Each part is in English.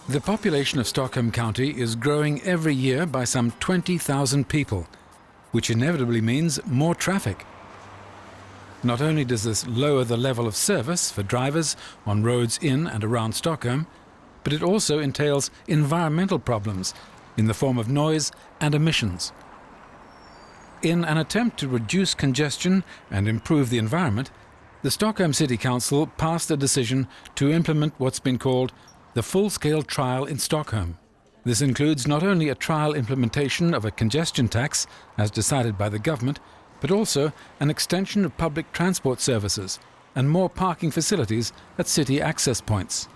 The population of Stockholm County is growing every year by some 20,000 people, which inevitably means more traffic. Not only does this lower the level of service for drivers on roads in and around Stockholm, but it also entails environmental problems in the form of noise and emissions. In an attempt to reduce congestion and improve the environment, the Stockholm City Council passed a decision to implement what's been called the full-scale trial in Stockholm. This includes not only a trial implementation of a congestion tax, as decided by the government, but also an extension of public transport services and more parking facilities at city access points.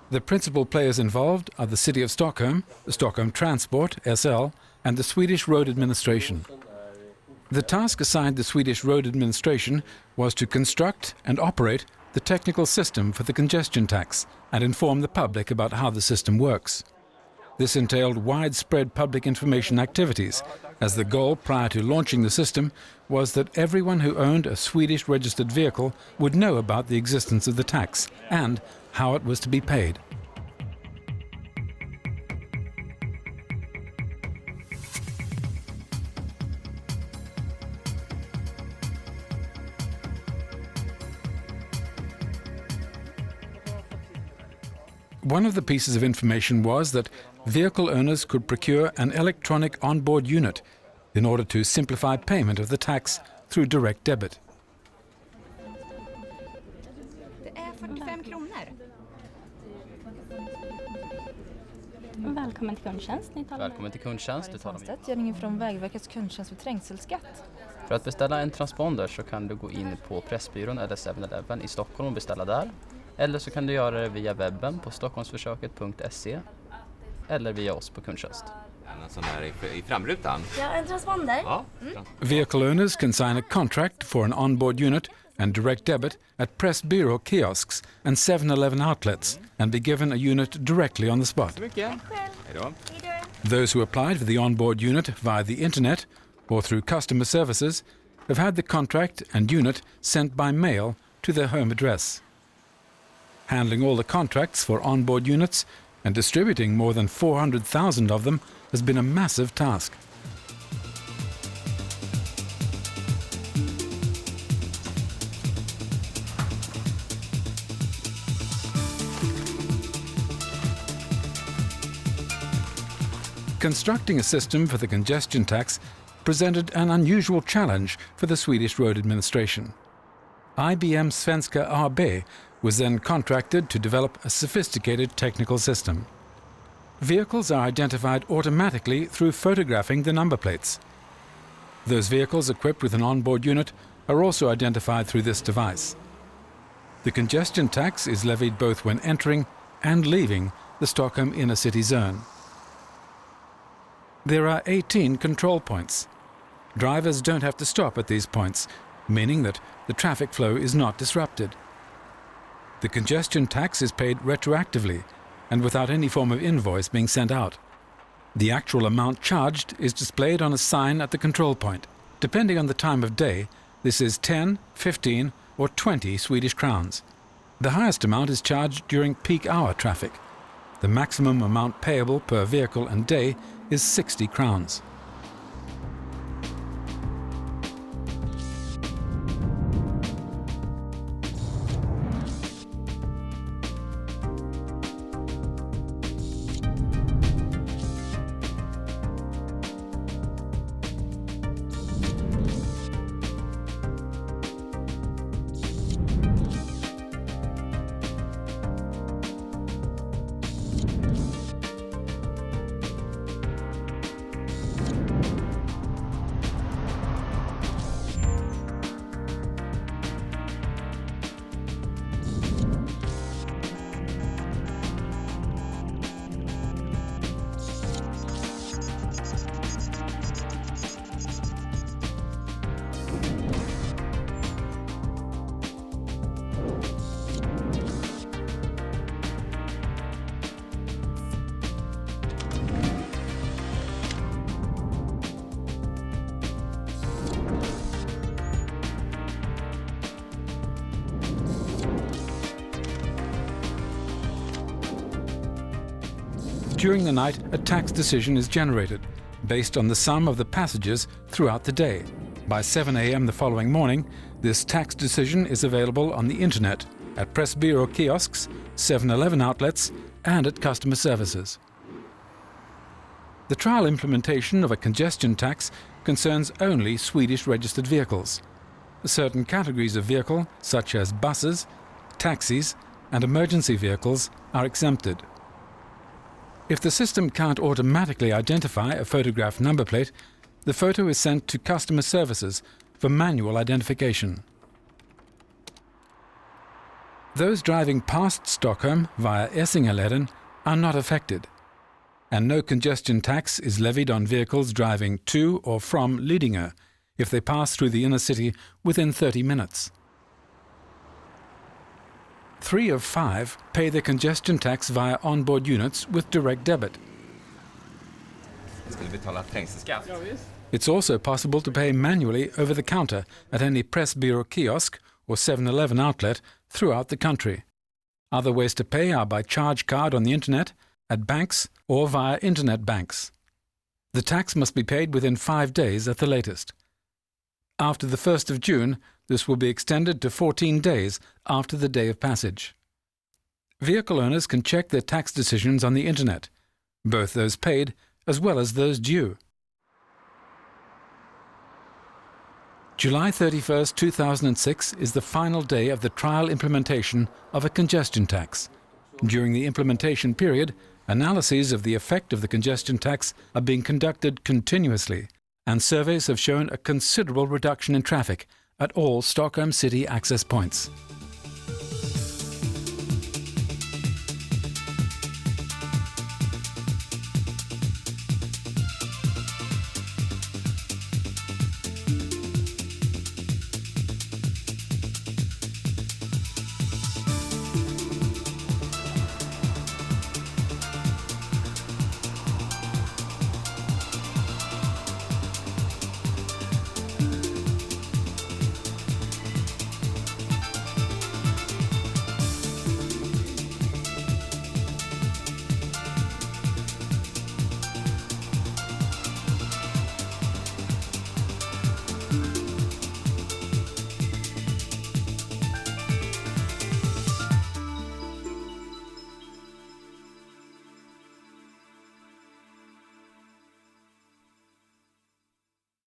The principal players involved are the City of Stockholm, the Stockholm Transport, SL, and the Swedish Road Administration. The task assigned the Swedish Road Administration was to construct and operate the technical system for the congestion tax and inform the public about how the system works. This entailed widespread public information activities, as the goal prior to launching the system was that everyone who owned a Swedish registered vehicle would know about the existence of the tax and how it was to be paid. One of the pieces of information was that vehicle owners could procure an electronic onboard unit in order to simplify payment of the tax through direct debit. Det är 45 kronor. Välkommen till kundtjänst. Välkommen till kundtjänst. Du talar med. Gärningen från Vägverkets kundtjänst för trängselskatt. För att beställa en transponder så kan du gå in på Pressbyrån eller 7-Eleven i Stockholm och beställa där. Eller så kan du göra det via webben på stockholmsförsöket.se eller via oss på kundtjänst. En sån här i framrutan? Ja, en transponder. Ja. Vehicle owners can sign a contract for an onboard unit and direct debit at Press Bureau kiosks and 7-Eleven outlets and be given a unit directly on the spot. Mycket. Hej då. Those who applied for the onboard unit via the internet or through customer services have had the contract and unit sent by mail to their home address. Handling all the contracts for onboard units and distributing more than 400,000 of them has been a massive task. Constructing a system for the congestion tax presented an unusual challenge for the Swedish Road Administration. IBM Svenska AB was then contracted to develop a sophisticated technical system. Vehicles are identified automatically through photographing the number plates. Those vehicles equipped with an onboard unit are also identified through this device. The congestion tax is levied both when entering and leaving the Stockholm inner city zone. There are 18 control points. Drivers don't have to stop at these points, meaning that the traffic flow is not disrupted. The congestion tax is paid retroactively and without any form of invoice being sent out. The actual amount charged is displayed on a sign at the control point. Depending on the time of day, this is 10, 15 or 20 Swedish crowns. The highest amount is charged during peak hour traffic. The maximum amount payable per vehicle and day is 60 crowns. during the night a tax decision is generated, based on the sum of the passages throughout the day. By 7 a.m. the following morning, this tax decision is available on the internet, at Pressbyrå kiosks, 7-Eleven outlets, and at customer services. The trial implementation of a congestion tax concerns only Swedish registered vehicles. Certain categories of vehicle, such as buses, taxis, and emergency vehicles, are exempted. If the system can't automatically identify a photographed number plate, the photo is sent to customer services for manual identification. Those driving past Stockholm via Essingeleden are not affected, and no congestion tax is levied on vehicles driving to or from Lidingö if they pass through the inner city within 30 minutes. 3 of 5 pay their congestion tax via onboard units with direct debit. Skulle betala trängselskatt. It's also possible to pay manually over the counter at any Pressbyrå kiosk or 7-Eleven outlet throughout the country. Other ways to pay are by charge card on the internet, at banks, or via internet banks. The tax must be paid within 5 days at the latest. After the 1st of June, this will be extended to 14 days after the day of passage. Vehicle owners can check their tax decisions on the internet, both those paid as well as those due. July 31, 2006 is the final day of the trial implementation of a congestion tax. During the implementation period, analyses of the effect of the congestion tax are being conducted continuously, and surveys have shown a considerable reduction in traffic at all Stockholm city access points.